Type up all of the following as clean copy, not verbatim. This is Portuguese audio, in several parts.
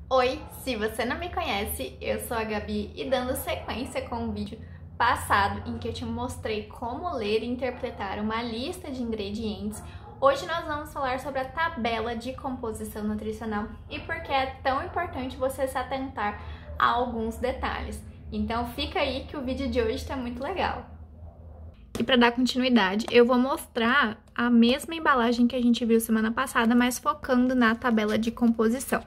Oi, se você não me conhece, eu sou a Gabi e dando sequência com o vídeo passado em que eu te mostrei como ler e interpretar uma lista de ingredientes, hoje nós vamos falar sobre a tabela de composição nutricional e por que é tão importante você se atentar a alguns detalhes. Então fica aí que o vídeo de hoje está muito legal. E para dar continuidade, eu vou mostrar a mesma embalagem que a gente viu semana passada, mas focando na tabela de composição.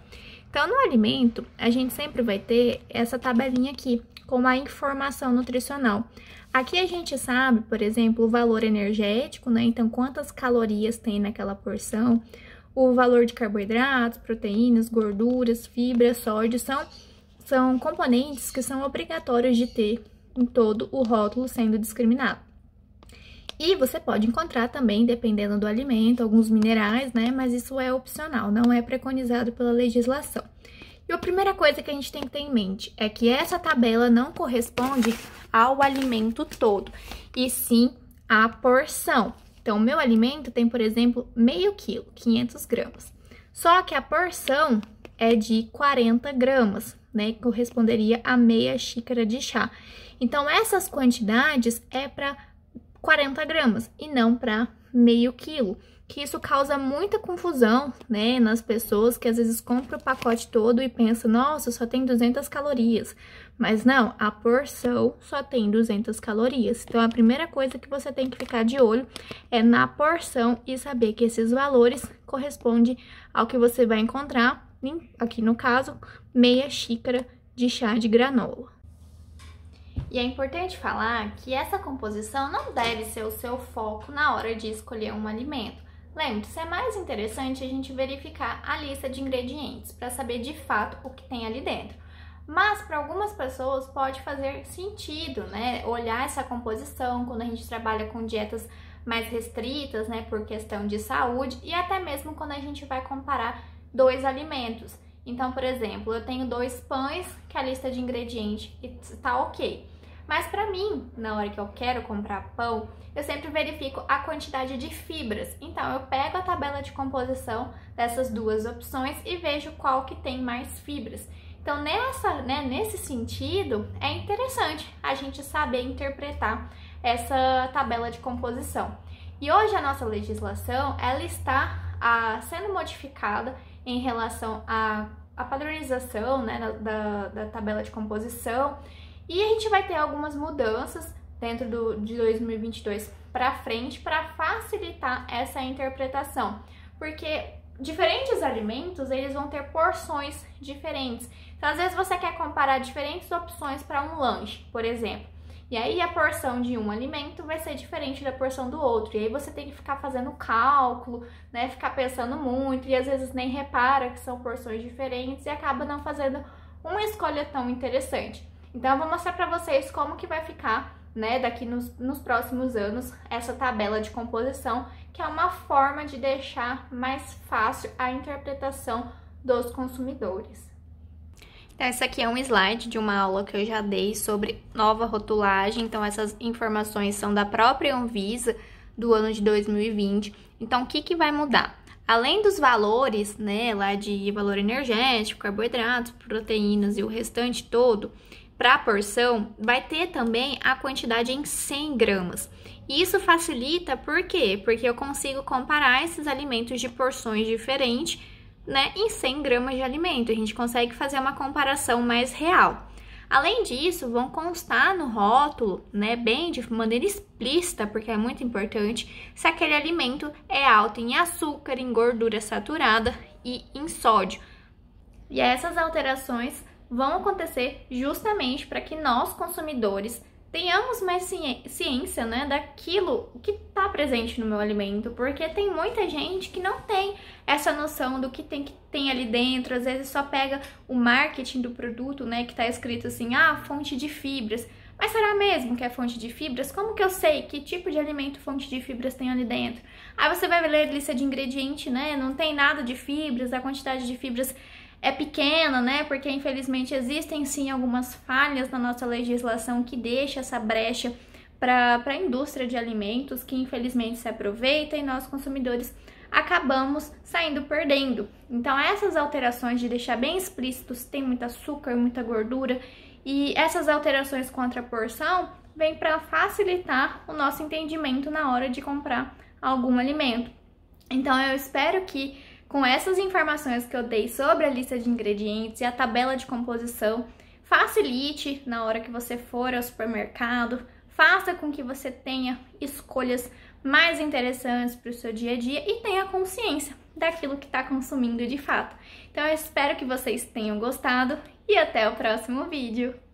Então, no alimento, a gente sempre vai ter essa tabelinha aqui, com a informação nutricional. Aqui a gente sabe, por exemplo, o valor energético, né? Então, quantas calorias tem naquela porção, o valor de carboidratos, proteínas, gorduras, fibras, sódio, são componentes que são obrigatórios de ter em todo o rótulo sendo discriminado. E você pode encontrar também, dependendo do alimento, alguns minerais, né? Mas isso é opcional, não é preconizado pela legislação. E a primeira coisa que a gente tem que ter em mente é que essa tabela não corresponde ao alimento todo, e sim à porção. Então, o meu alimento tem, por exemplo, meio quilo, 500 gramas. Só que a porção é de 40 gramas, né? Que corresponderia a meia xícara de chá. Então, essas quantidades é para 40 gramas e não para meio quilo, que isso causa muita confusão, né, nas pessoas que às vezes compram o pacote todo e pensam, nossa, só tem 200 calorias, mas não, a porção só tem 200 calorias, então a primeira coisa que você tem que ficar de olho é na porção e saber que esses valores correspondem ao que você vai encontrar, aqui no caso, meia xícara de chá de granola. E é importante falar que essa composição não deve ser o seu foco na hora de escolher um alimento. Lembre-se, é mais interessante a gente verificar a lista de ingredientes para saber de fato o que tem ali dentro. Mas para algumas pessoas pode fazer sentido, né, olhar essa composição quando a gente trabalha com dietas mais restritas, né, por questão de saúde e até mesmo quando a gente vai comparar dois alimentos. Então, por exemplo, eu tenho 2 pães que a lista de ingredientes está ok. Mas para mim, na hora que eu quero comprar pão, eu sempre verifico a quantidade de fibras. Então, eu pego a tabela de composição dessas duas opções e vejo qual que tem mais fibras. Então, nesse sentido, é interessante a gente saber interpretar essa tabela de composição. E hoje a nossa legislação, ela está sendo modificada em relação à padronização, né, da tabela de composição. E a gente vai ter algumas mudanças dentro de 2022 para frente para facilitar essa interpretação, porque diferentes alimentos eles vão ter porções diferentes. Então, às vezes você quer comparar diferentes opções para um lanche, por exemplo, e aí a porção de um alimento vai ser diferente da porção do outro. E aí você tem que ficar fazendo cálculo, né, ficar pensando muito e às vezes nem repara que são porções diferentes e acaba não fazendo uma escolha tão interessante. Então, eu vou mostrar para vocês como que vai ficar, né, daqui nos próximos anos, essa tabela de composição, que é uma forma de deixar mais fácil a interpretação dos consumidores. Então, esse aqui é um slide de uma aula que eu já dei sobre nova rotulagem. Então, essas informações são da própria Anvisa do ano de 2020. Então, o que vai mudar? Além dos valores, né, lá de valor energético, carboidratos, proteínas e o restante todo, para a porção, vai ter também a quantidade em 100 gramas. E isso facilita, por quê? Porque eu consigo comparar esses alimentos de porções diferentes, né, em 100 gramas de alimento. A gente consegue fazer uma comparação mais real. Além disso, vão constar no rótulo, né, bem de maneira explícita, porque é muito importante, se aquele alimento é alto em açúcar, em gordura saturada e em sódio. E essas alterações vão acontecer justamente para que nós, consumidores, tenhamos mais ciência, né, daquilo que está presente no meu alimento, porque tem muita gente que não tem essa noção do que tem ali dentro, às vezes só pega o marketing do produto, né, que está escrito assim, fonte de fibras. Mas será mesmo que é fonte de fibras? Como que eu sei que tipo de alimento fonte de fibras tem ali dentro? Aí você vai ler a lista de ingredientes, né, não tem nada de fibras, a quantidade de fibras é pequena, né? Porque infelizmente existem sim algumas falhas na nossa legislação que deixa essa brecha para a indústria de alimentos, que infelizmente se aproveita e nós consumidores acabamos saindo perdendo. Então essas alterações de deixar bem explícito se tem muito açúcar, muita gordura, e essas alterações contra a porção vem para facilitar o nosso entendimento na hora de comprar algum alimento. Então eu espero que com essas informações que eu dei sobre a lista de ingredientes e a tabela de composição, facilite na hora que você for ao supermercado, faça com que você tenha escolhas mais interessantes para o seu dia a dia e tenha consciência daquilo que está consumindo de fato. Então eu espero que vocês tenham gostado e até o próximo vídeo!